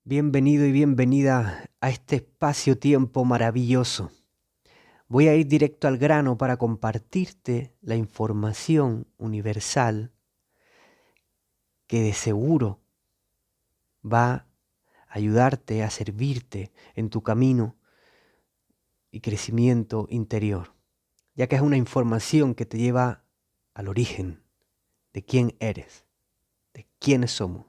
Bienvenido y bienvenida a este espacio-tiempo maravilloso. Voy a ir directo al grano para compartirte la información universal que de seguro va a ayudarte a servirte en tu camino y crecimiento interior, ya que es una información que te lleva al origen de quién eres, de quiénes somos.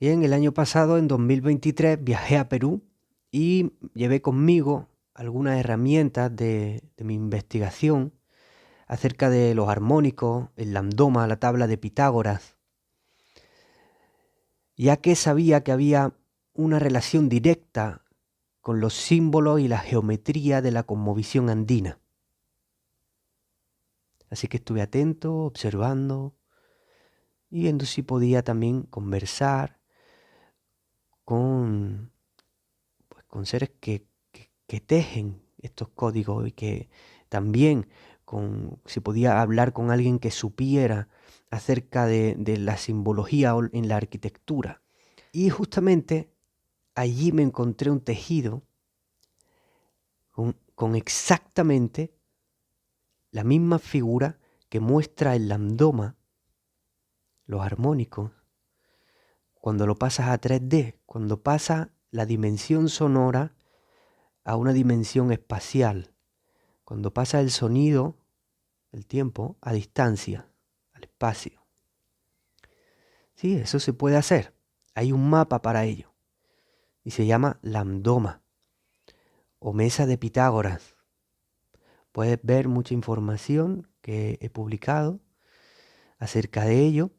Bien, el año pasado, en 2023, viajé a Perú y llevé conmigo algunas herramientas de mi investigación acerca de los armónicos, el lambdoma, la tabla de Pitágoras, ya que sabía que había una relación directa con los símbolos y la geometría de la cosmovisión andina. Así que estuve atento, observando y viendo si podía también conversar con con seres que tejen estos códigos y que también si podía hablar con alguien que supiera acerca de la simbología en la arquitectura. Y justamente allí me encontré un tejido con exactamente la misma figura que muestra el lambdoma, los armónicos, cuando lo pasas a 3D, cuando pasa la dimensión sonora a una dimensión espacial. Cuando pasa el sonido, el tiempo, a distancia, al espacio. Sí, eso se puede hacer. Hay un mapa para ello. Y se llama lambdoma o mesa de Pitágoras. Puedes ver mucha información que he publicado acerca de ello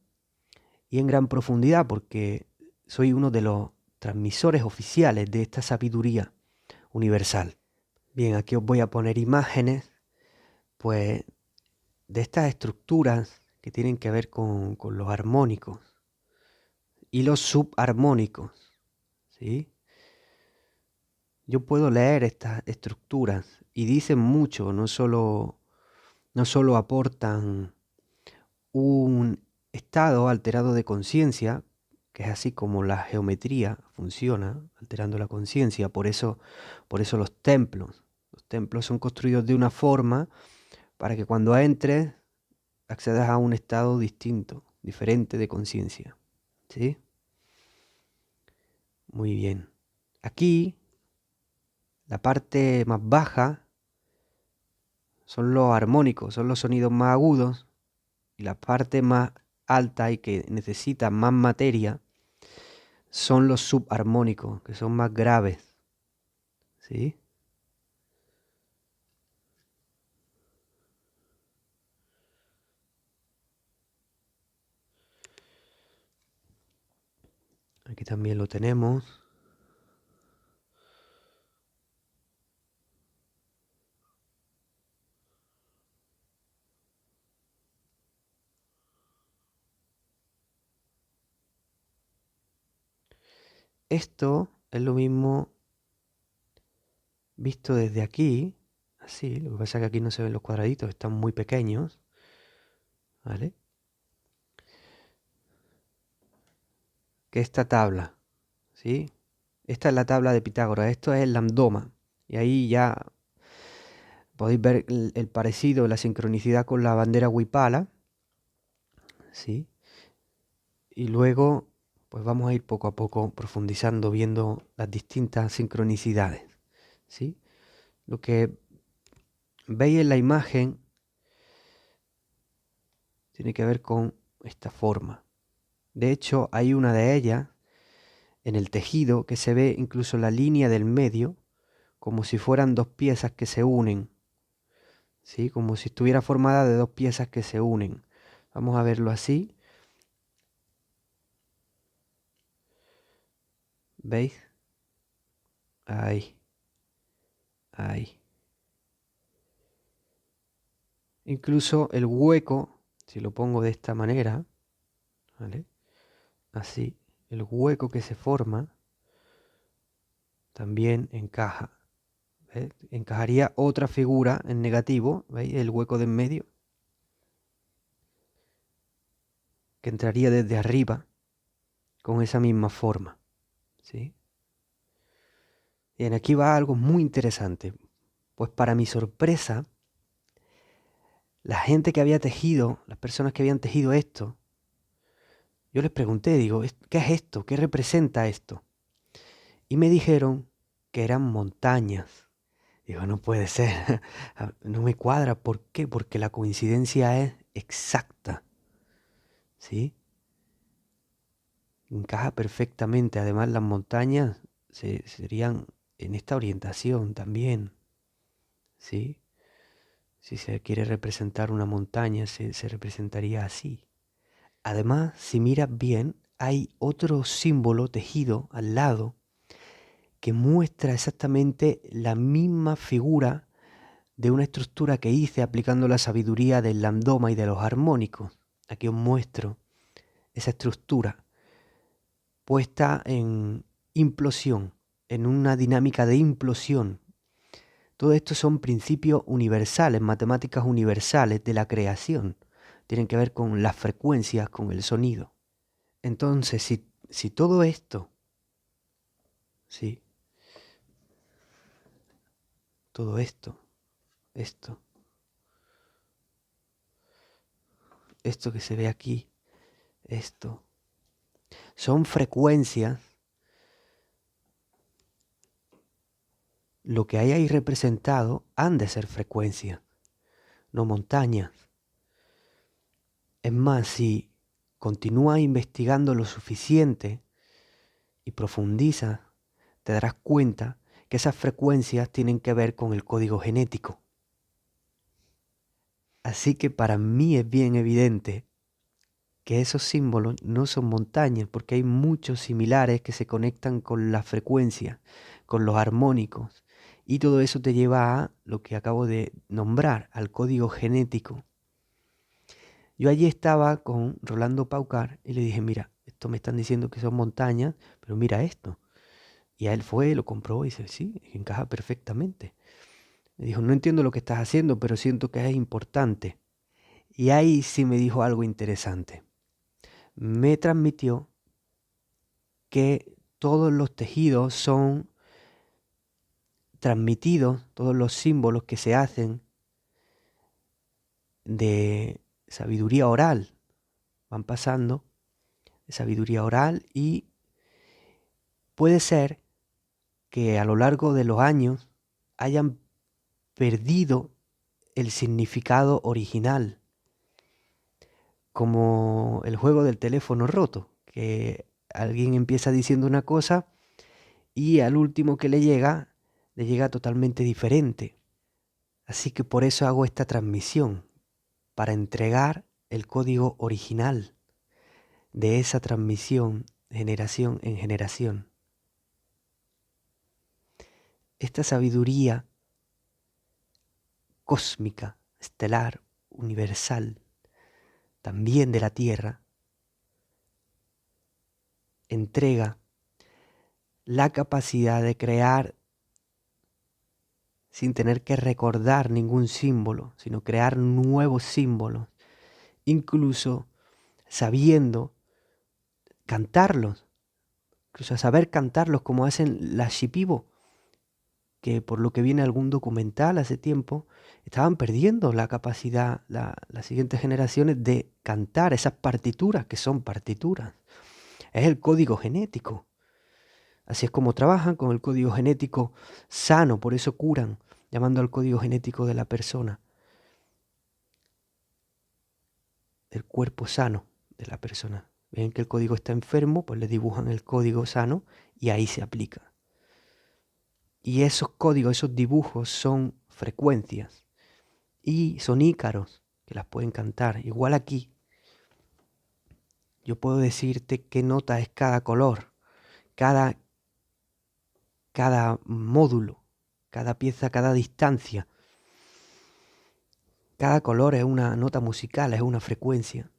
y en gran profundidad porque soy uno de los transmisores oficiales de esta sabiduría universal. Bien, aquí os voy a poner imágenes, pues, de estas estructuras que tienen que ver con los armónicos y los subarmónicos, ¿sí? Yo puedo leer estas estructuras y dicen mucho, no solo aportan un estado alterado de conciencia, que es así como la geometría funciona, alterando la conciencia. Por eso los templos son construidos de una forma para que cuando entres accedas a un estado distinto, diferente de conciencia, ¿sí? Muy bien. Aquí, la parte más baja son los armónicos, son los sonidos más agudos, y la parte más alta y que necesita más materia son los subarmónicos, que son más graves, ¿sí? Aquí también lo tenemos. Esto es lo mismo visto desde aquí, así, lo que pasa es que aquí no se ven los cuadraditos, están muy pequeños, ¿vale? Que esta tabla, ¿sí? Esta es la tabla de Pitágoras, esto es el lambdoma, y ahí ya podéis ver el parecido, la sincronicidad con la bandera Huipala, ¿sí? Y luego, pues vamos a ir poco a poco profundizando, viendo las distintas sincronicidades, ¿sí? Lo que veis en la imagen tiene que ver con esta forma. De hecho, hay una de ellas en el tejido que se ve incluso la línea del medio, como si fueran dos piezas que se unen, ¿sí? Como si estuviera formada de dos piezas que se unen. Vamos a verlo así. ¿Veis? Ahí, ahí. Incluso el hueco, si lo pongo de esta manera, ¿vale? Así, el hueco que se forma también encaja. ¿Ves? Encajaría otra figura en negativo, ¿veis? El hueco de en medio, que entraría desde arriba con esa misma forma, ¿sí? Bien, aquí va algo muy interesante. Pues para mi sorpresa, la gente que había tejido, las personas que habían tejido esto, yo les pregunté, digo, ¿qué es esto? ¿Qué representa esto? Y me dijeron que eran montañas. Digo, no puede ser, no me cuadra. ¿Por qué? Porque la coincidencia es exacta, ¿sí? Encaja perfectamente. Además, las montañas serían en esta orientación también, ¿sí? Si se quiere representar una montaña, se representaría así. Además, si miras bien, hay otro símbolo tejido al lado que muestra exactamente la misma figura de una estructura que hice aplicando la sabiduría del lambdoma y de los armónicos. Aquí os muestro esa estructura puesta en implosión, en una dinámica de implosión. Todo esto son principios universales, matemáticas universales de la creación. Tienen que ver con las frecuencias, con el sonido. Entonces, si todo esto, sí, todo esto, esto que se ve aquí, esto, son frecuencias, lo que hay ahí representado han de ser frecuencias, no montañas. Es más, si continúas investigando lo suficiente y profundizas, te darás cuenta que esas frecuencias tienen que ver con el código genético. Así que para mí es bien evidente que esos símbolos no son montañas, porque hay muchos similares que se conectan con la frecuencia, con los armónicos, y todo eso te lleva a lo que acabo de nombrar, al código genético. Yo allí estaba con Rolando Paucar y le dije, mira, esto me están diciendo que son montañas, pero mira esto. Y a él fue, lo comprobó y dice, sí, encaja perfectamente. Me dijo, no entiendo lo que estás haciendo, pero siento que es importante. Y ahí sí me dijo algo interesante. Me transmitió que todos los tejidos son transmitidos, todos los símbolos que se hacen de sabiduría oral, van pasando de sabiduría oral y puede ser que a lo largo de los años hayan perdido el significado original, como el juego del teléfono roto, que alguien empieza diciendo una cosa y al último que le llega totalmente diferente. Así que por eso hago esta transmisión, para entregar el código original de esa transmisión generación en generación. Esta sabiduría cósmica, estelar, universal, también de la Tierra, entrega la capacidad de crear sin tener que recordar ningún símbolo, sino crear nuevos símbolos, incluso sabiendo cantarlos, incluso saber cantarlos como hacen las Shipibo, que por lo que viene algún documental hace tiempo, estaban perdiendo la capacidad, las siguientes generaciones, de cantar esas partituras, que son partituras. Es el código genético. Así es como trabajan con el código genético sano, por eso curan, llamando al código genético de la persona, del cuerpo sano de la persona. Ven que el código está enfermo, pues le dibujan el código sano y ahí se aplica. Y esos códigos, esos dibujos son frecuencias y son ícaros que las pueden cantar. Igual aquí, yo puedo decirte qué nota es cada color, cada, cada módulo, cada pieza, cada distancia. Cada color es una nota musical, es una frecuencia.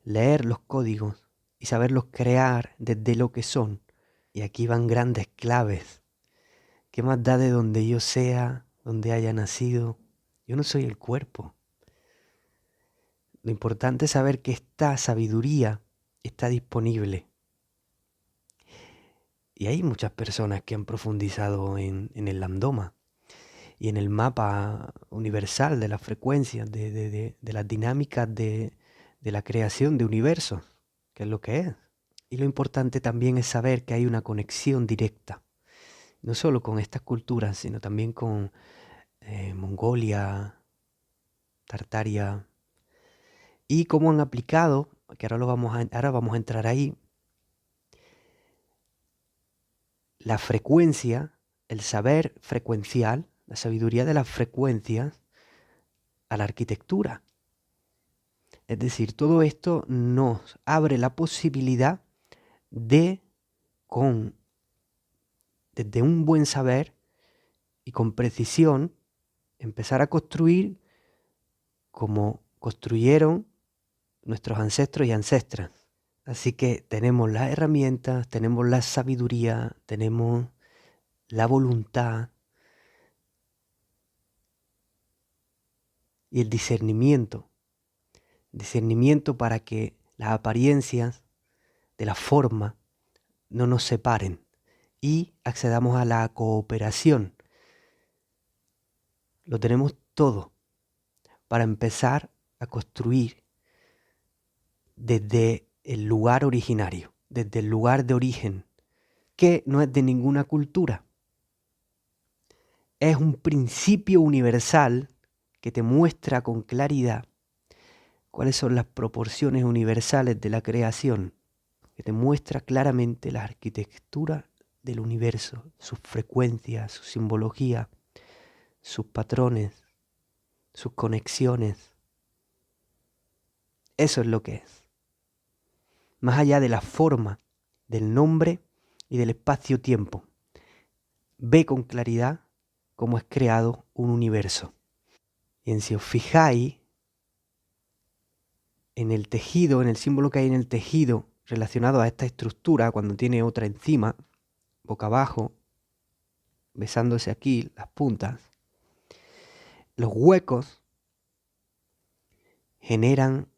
Leer los códigos y saberlos crear desde lo que son. Y aquí van grandes claves. ¿Qué más da de donde yo sea, donde haya nacido? Yo no soy el cuerpo. Lo importante es saber que esta sabiduría está disponible. Y hay muchas personas que han profundizado en el lambdoma y en el mapa universal de las frecuencias, de las dinámicas de la creación de universos, que es lo que es. Y lo importante también es saber que hay una conexión directa, no solo con estas culturas, sino también con Mongolia, Tartaria, y cómo han aplicado, que ahora vamos a entrar ahí, la frecuencia, el saber frecuencial, la sabiduría de las frecuencias a la arquitectura. Es decir, todo esto nos abre la posibilidad de, desde un buen saber y con precisión, empezar a construir como construyeron nuestros ancestros y ancestras. Así que tenemos las herramientas, tenemos la sabiduría, tenemos la voluntad y el discernimiento. Discernimiento para que las apariencias de la forma no nos separen y accedamos a la cooperación. Lo tenemos todo para empezar a construir desde el lugar originario, desde el lugar de origen, que no es de ninguna cultura. Es un principio universal que te muestra con claridad cuáles son las proporciones universales de la creación, que te muestra claramente la arquitectura del universo, sus frecuencias, su simbología, sus patrones, sus conexiones. Eso es lo que es. Más allá de la forma, del nombre y del espacio-tiempo, ve con claridad cómo es creado un universo. Y si os fijáis en el tejido, en el símbolo que hay en el tejido relacionado a esta estructura, cuando tiene otra encima, boca abajo, besándose aquí las puntas, los huecos generan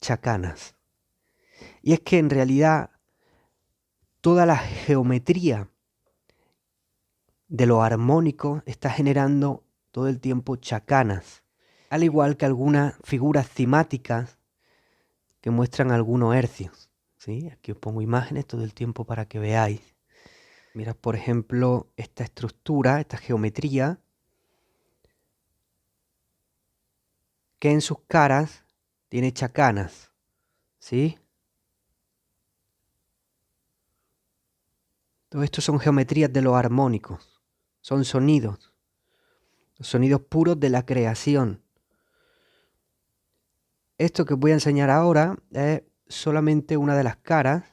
chacanas. Y es que en realidad toda la geometría de lo armónico está generando todo el tiempo chacanas, al igual que algunas figuras cimáticas que muestran algunos hercios. ¿Sí? Aquí os pongo imágenes todo el tiempo para que veáis. Mirad, por ejemplo, esta estructura, esta geometría, que en sus caras tiene chacanas. ¿Sí? Todo esto son geometrías de los armónicos, son sonidos, los sonidos puros de la creación. Esto que os voy a enseñar ahora es solamente una de las caras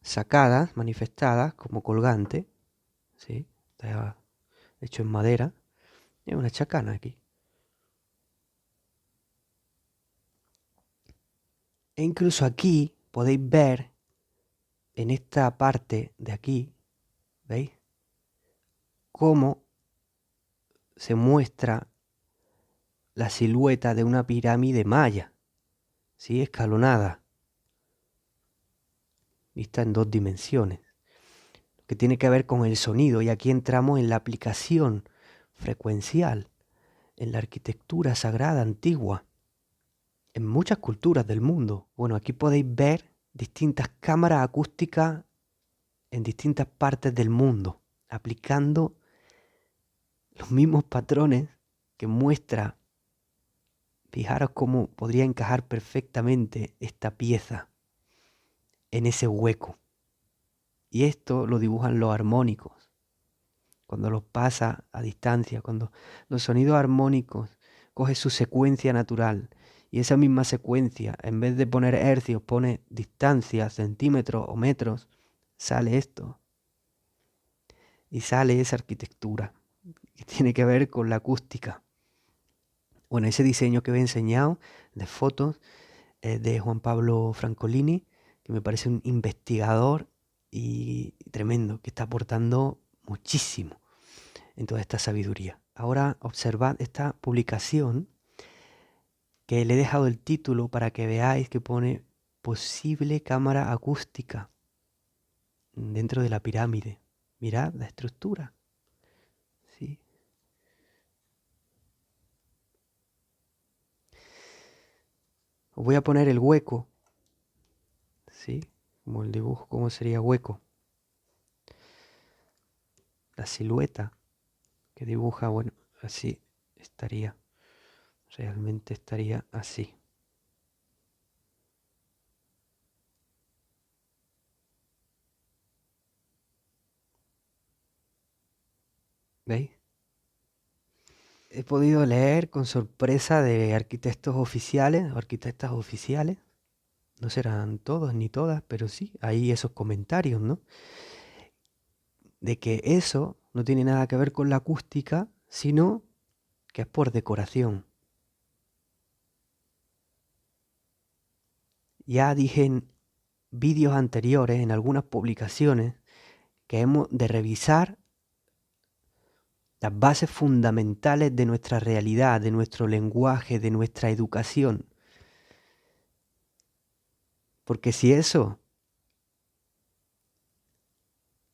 sacadas, manifestadas como colgante, ¿sí? Está hecho en madera, y una chacana aquí. E incluso aquí podéis ver, en esta parte de aquí, ¿veis? Cómo se muestra la silueta de una pirámide maya, ¿sí? Escalonada, vista en 2 dimensiones, que tiene que ver con el sonido, y aquí entramos en la aplicación frecuencial, en la arquitectura sagrada antigua, en muchas culturas del mundo. Bueno, aquí podéis ver distintas cámaras acústicas en distintas partes del mundo, aplicando los mismos patrones que muestra. Fijaros cómo podría encajar perfectamente esta pieza en ese hueco. Y esto lo dibujan los armónicos. Cuando los pasa a distancia, cuando los sonidos armónicos cogen su secuencia natural y esa misma secuencia, en vez de poner hercios, pone distancias, centímetros o metros, sale esto. Y sale esa arquitectura que tiene que ver con la acústica. Bueno, ese diseño que he enseñado de fotos es de Juan Pablo Francolini, que me parece un investigador y tremendo, que está aportando muchísimo en toda esta sabiduría. Ahora observad esta publicación, que le he dejado el título para que veáis, que pone posible cámara acústica dentro de la pirámide. Mirad la estructura. ¿Sí? Os voy a poner el hueco. ¿Sí? Como el dibujo, ¿cómo sería hueco? La silueta que dibuja, bueno, así estaría. Realmente estaría así. ¿Veis? He podido leer con sorpresa de arquitectos oficiales o arquitectas oficiales. No serán todos ni todas, pero sí, hay esos comentarios, ¿no? De que eso no tiene nada que ver con la acústica, sino que es por decoración. Ya dije en vídeos anteriores, en algunas publicaciones, que hemos de revisar las bases fundamentales de nuestra realidad, de nuestro lenguaje, de nuestra educación. Porque si eso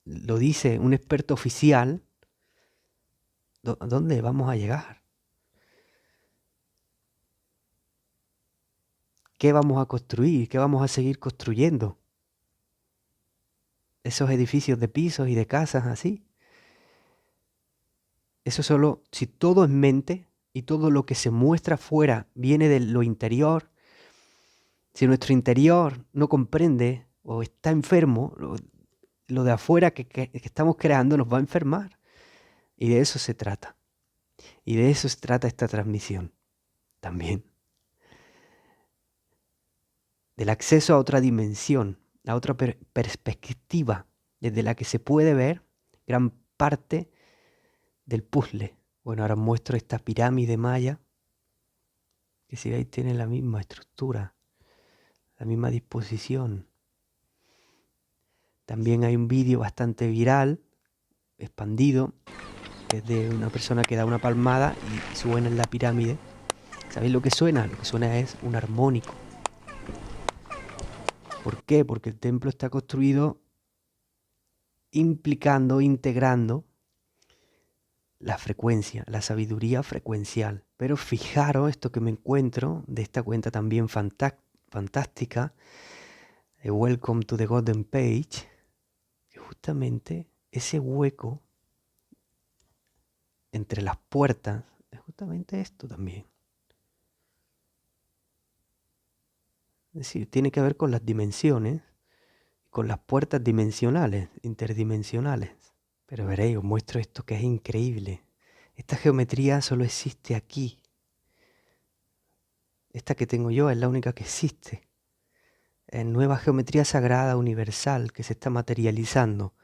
lo dice un experto oficial, ¿a dónde vamos a llegar? ¿Qué vamos a construir? ¿Qué vamos a seguir construyendo? Esos edificios de pisos y de casas así. Eso solo, si todo es mente y todo lo que se muestra afuera viene de lo interior, si nuestro interior no comprende o está enfermo, lo de afuera que estamos creando nos va a enfermar. Y de eso se trata. Y de eso se trata esta transmisión también. Del acceso a otra dimensión, a otra perspectiva, desde la que se puede ver gran parte del puzzle. Bueno, ahora os muestro esta pirámide maya, que si veis tiene la misma estructura, la misma disposición. También hay un vídeo bastante viral, expandido, que es de una persona que da una palmada y suena en la pirámide. ¿Sabéis lo que suena? Lo que suena es un armónico. ¿Por qué? Porque el templo está construido implicando, integrando la frecuencia, la sabiduría frecuencial. Pero fijaros esto que me encuentro de esta cuenta también fantástica, de Welcome to the Golden Page, que justamente ese hueco entre las puertas es justamente esto también. Es decir, tiene que ver con las dimensiones, con las puertas dimensionales, interdimensionales. Pero veréis, os muestro esto que es increíble. Esta geometría solo existe aquí. Esta que tengo yo es la única que existe. Es nueva geometría sagrada universal que se está materializando.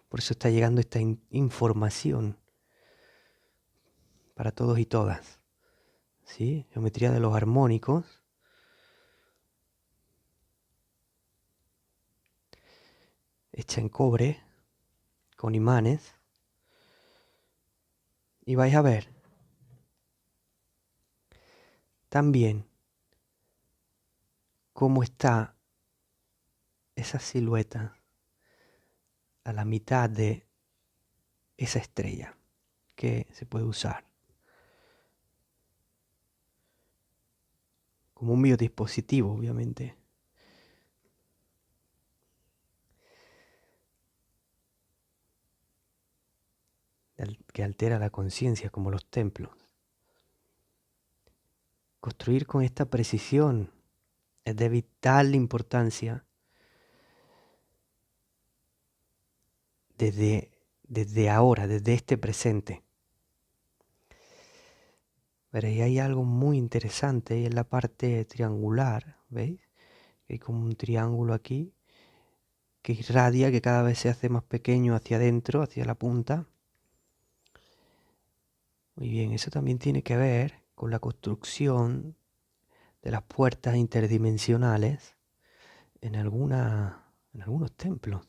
Por eso está llegando esta información para todos y todas. ¿Sí? Geometría de los armónicos. Hecha en cobre, con imanes. Y vais a ver también cómo está esa silueta a la mitad de esa estrella que se puede usar como un biodispositivo, obviamente. Que altera la conciencia, como los templos. Construir con esta precisión es de vital importancia desde ahora, desde este presente. Veréis, hay algo muy interesante en la parte triangular, ¿veis? Hay como un triángulo aquí que irradia, que cada vez se hace más pequeño hacia adentro, hacia la punta. Muy bien, eso también tiene que ver con la construcción de las puertas interdimensionales en algunos templos.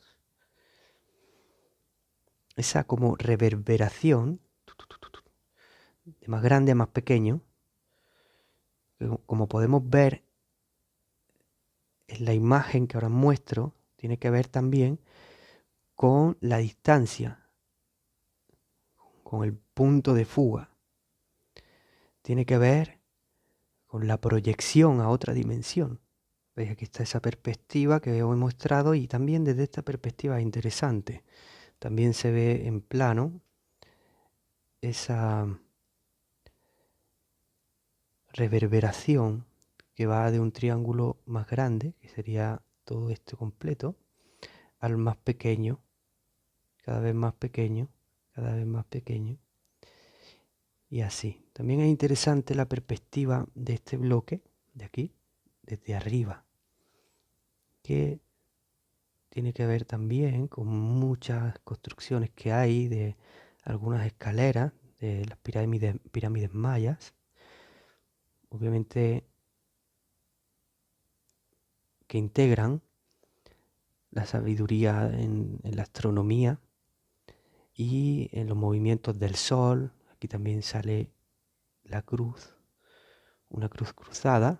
Esa como reverberación, de más grande a más pequeño, como podemos ver en la imagen que ahora muestro tiene que ver también con la distancia, con el punto de fuga. Tiene que ver con la proyección a otra dimensión. ¿Veis? Aquí está esa perspectiva que os he mostrado y también desde esta perspectiva es interesante. También se ve en plano esa reverberación que va de un triángulo más grande, que sería todo esto completo, al más pequeño, cada vez más pequeño, cada vez más pequeño, y así. También es interesante la perspectiva de este bloque, de aquí, desde arriba, que tiene que ver también con muchas construcciones que hay de algunas escaleras de las pirámides mayas. Obviamente que integran la sabiduría en la astronomía y en los movimientos del sol. Aquí también sale la cruz, una cruz cruzada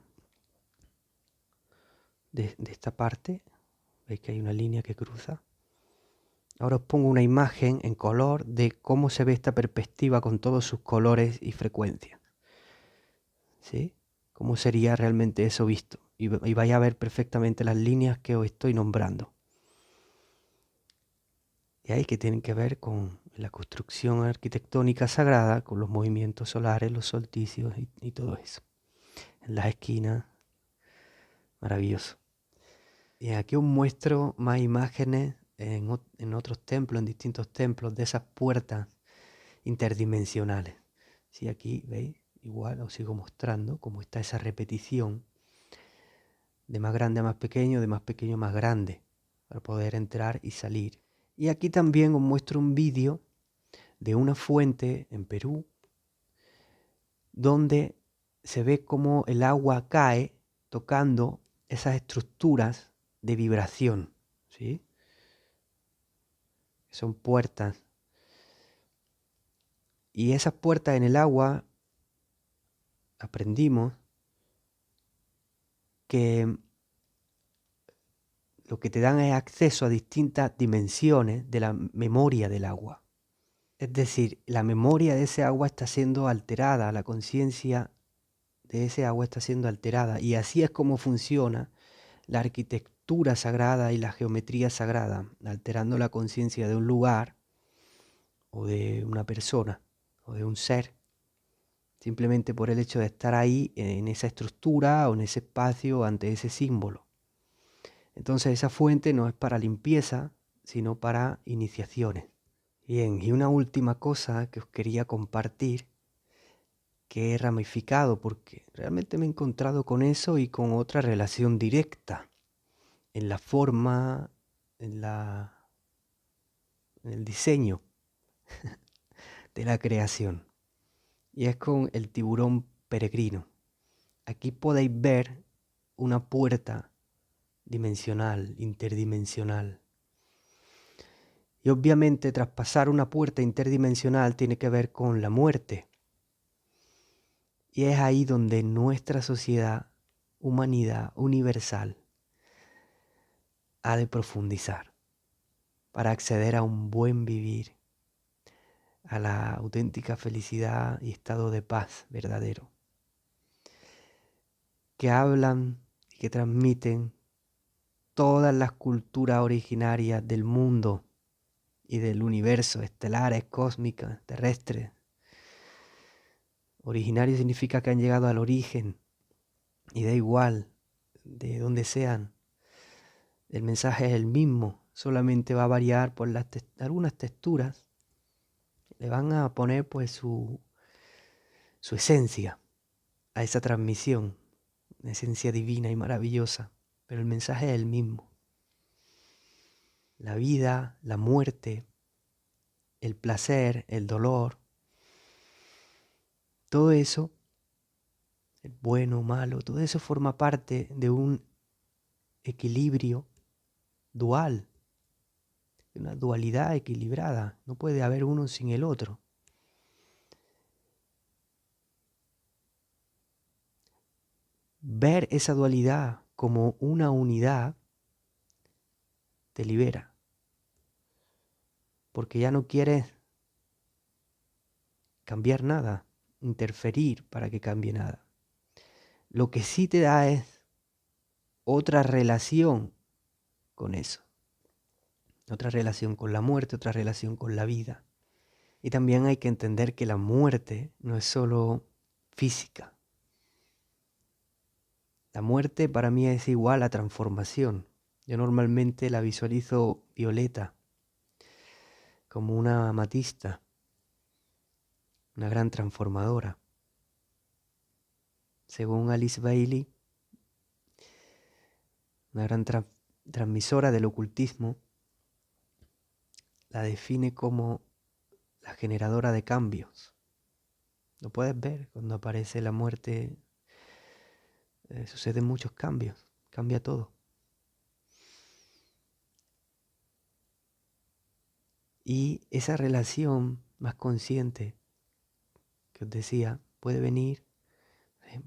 de esta parte. Veis que hay una línea que cruza. Ahora os pongo una imagen en color de cómo se ve esta perspectiva con todos sus colores y frecuencias. ¿Sí? ¿Cómo sería realmente eso visto? Y vais a ver perfectamente las líneas que os estoy nombrando. Y ahí que tienen que ver con la construcción arquitectónica sagrada, con los movimientos solares, los solsticios y todo eso. En las esquinas, maravilloso. Y aquí os muestro más imágenes en otros templos, en distintos templos, de esas puertas interdimensionales. Sí, aquí veis, igual os sigo mostrando cómo está esa repetición de más grande a más pequeño, de más pequeño a más grande, para poder entrar y salir. Y aquí también os muestro un vídeo de una fuente en Perú, donde se ve cómo el agua cae tocando esas estructuras de vibración, ¿sí? Son puertas. Y esas puertas en el agua aprendimos que lo que te dan es acceso a distintas dimensiones de la memoria del agua. Es decir, la memoria de ese agua está siendo alterada, la conciencia de ese agua está siendo alterada. Y así es como funciona la arquitectura sagrada y la geometría sagrada, alterando la conciencia de un lugar o de una persona o de un ser, simplemente por el hecho de estar ahí en esa estructura o en ese espacio ante ese símbolo. Entonces esa fuente no es para limpieza, sino para iniciaciones. Bien, y una última cosa que os quería compartir, que he ramificado porque realmente me he encontrado con eso y con otra relación directa en la forma, en el diseño de la creación. Y es con el tiburón peregrino. Aquí podéis ver una puerta dimensional, interdimensional. Y obviamente traspasar una puerta interdimensional tiene que ver con la muerte. Y es ahí donde nuestra sociedad, humanidad universal, ha de profundizar para acceder a un buen vivir, a la auténtica felicidad y estado de paz verdadero, que hablan y que transmiten todas las culturas originarias del mundo y del universo, estelares, cósmicas, terrestres. Originario significa que han llegado al origen y da igual de donde sean. El mensaje es el mismo, solamente va a variar por algunas texturas. Le van a poner pues su esencia a esa transmisión, una esencia divina y maravillosa, pero el mensaje es el mismo. La vida, la muerte, el placer, el dolor, todo eso, el bueno, malo, todo eso forma parte de un equilibrio dual, de una dualidad equilibrada. No puede haber uno sin el otro. Ver esa dualidad como una unidad te libera. Porque ya no quieres cambiar nada, interferir para que cambie nada. Lo que sí te da es otra relación con eso. Otra relación con la muerte, otra relación con la vida. Y también hay que entender que la muerte no es solo física. La muerte para mí es igual a transformación. Yo normalmente la visualizo violeta, como una amatista, una gran transformadora. Según Alice Bailey, una gran transmisora del ocultismo, la define como la generadora de cambios. Lo puedes ver, cuando aparece la muerte, suceden muchos cambios, cambia todo. Y esa relación más consciente que os decía, puede venir,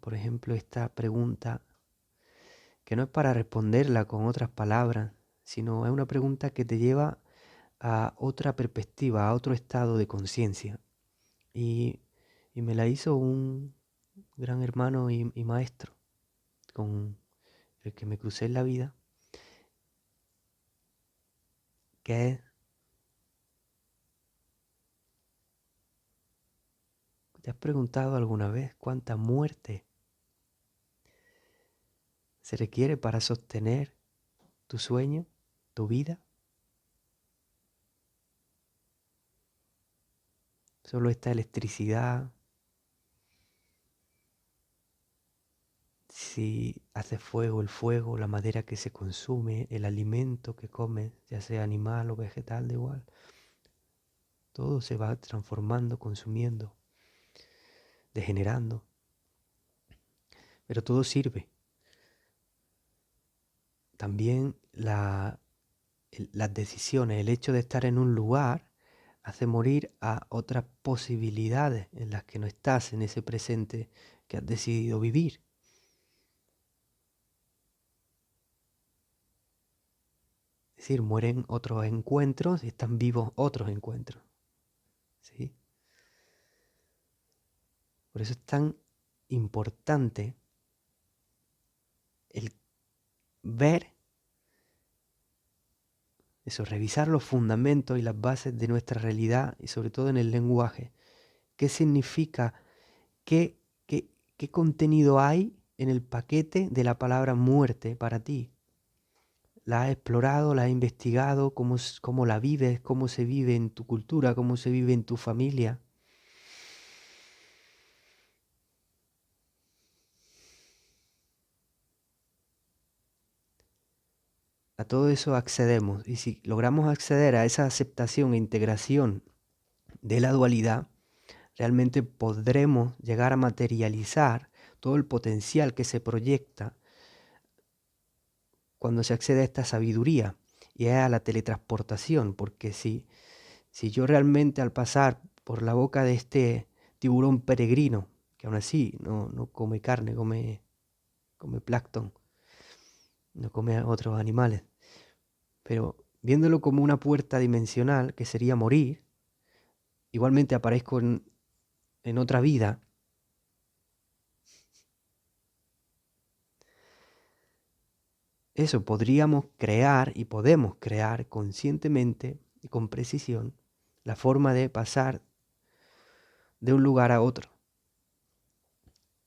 por ejemplo, esta pregunta, que no es para responderla con otras palabras, sino es una pregunta que te lleva a otra perspectiva, a otro estado de conciencia. Y me la hizo un gran hermano y maestro con el que me crucé en la vida, que es: ¿te has preguntado alguna vez cuánta muerte se requiere para sostener tu sueño, tu vida? Solo esta electricidad, si hace fuego, el fuego, la madera que se consume, el alimento que comes, ya sea animal o vegetal, da igual. Todo se va transformando, consumiendo, degenerando. Pero todo sirve. También las decisiones, el hecho de estar en un lugar, hace morir a otras posibilidades en las que no estás en ese presente que has decidido vivir. Es decir, mueren otros encuentros y están vivos otros encuentros. ¿Sí? Por eso es tan importante el ver eso, revisar los fundamentos y las bases de nuestra realidad y sobre todo en el lenguaje. ¿Qué significa? ¿Qué contenido hay en el paquete de la palabra muerte para ti? ¿La has explorado? ¿La has investigado? ¿Cómo la vives? ¿Cómo se vive en tu cultura? ¿Cómo se vive en tu familia? A todo eso accedemos. Y si logramos acceder a esa aceptación e integración de la dualidad, realmente podremos llegar a materializar todo el potencial que se proyecta cuando se accede a esta sabiduría, y es a la teletransportación, porque si yo realmente al pasar por la boca de este tiburón peregrino, que aún así no come carne, come plancton, no come a otros animales, pero viéndolo como una puerta dimensional que sería morir, igualmente aparezco en otra vida. Eso podríamos crear y podemos crear conscientemente y con precisión la forma de pasar de un lugar a otro,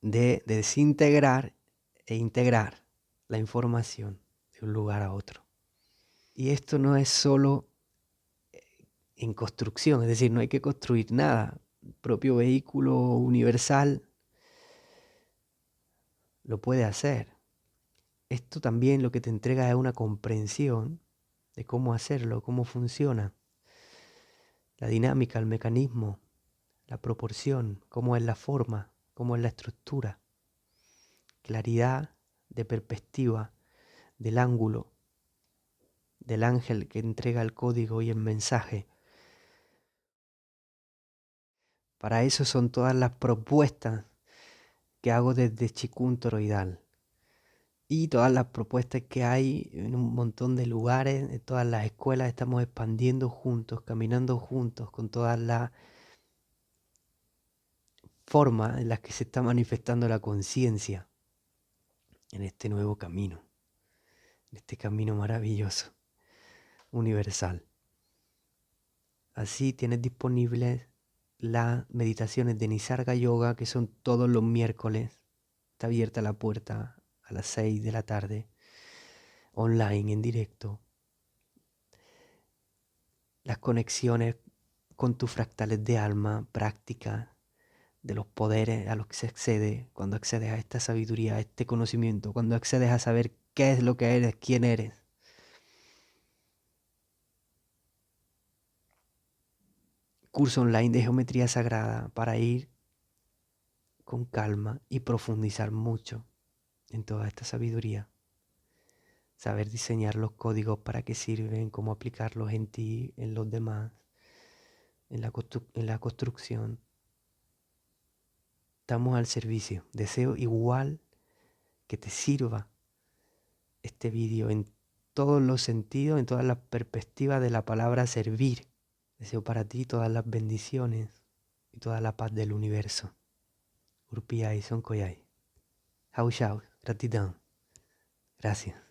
de desintegrar e integrar la información de un lugar a otro. Y esto no es solo en construcción, es decir, no hay que construir nada. El propio vehículo universal lo puede hacer. Esto también lo que te entrega es una comprensión de cómo hacerlo, cómo funciona, la dinámica, el mecanismo, la proporción, cómo es la forma, cómo es la estructura, claridad de perspectiva del ángulo, del ángel que entrega el código y el mensaje. Para eso son todas las propuestas que hago desde Chikun Toroidal. y todas las propuestas que hay en un montón de lugares, en todas las escuelas, estamos expandiendo juntos, caminando juntos con todas las formas en las que se está manifestando la conciencia en este nuevo camino, en este camino maravilloso, universal. Así tienes disponibles las meditaciones de Nisarga Yoga, que son todos los miércoles. Está abierta la puerta a las 6 de la tarde, online, en directo. Las conexiones con tus fractales de alma, prácticas de los poderes a los que se accede cuando accedes a esta sabiduría, a este conocimiento, cuando accedes a saber qué es lo que eres, quién eres. Curso online de geometría sagrada para ir con calma y profundizar mucho en toda esta sabiduría. Saber diseñar los códigos para qué sirven, cómo aplicarlos en ti, en los demás, en la construcción. Estamos al servicio. Deseo igual que te sirva este vídeo en todos los sentidos, en todas las perspectivas de la palabra servir. Deseo para ti todas las bendiciones y toda la paz del universo. Urpiyai Sonkoyai. Hau Shao, gratidão. Gracias.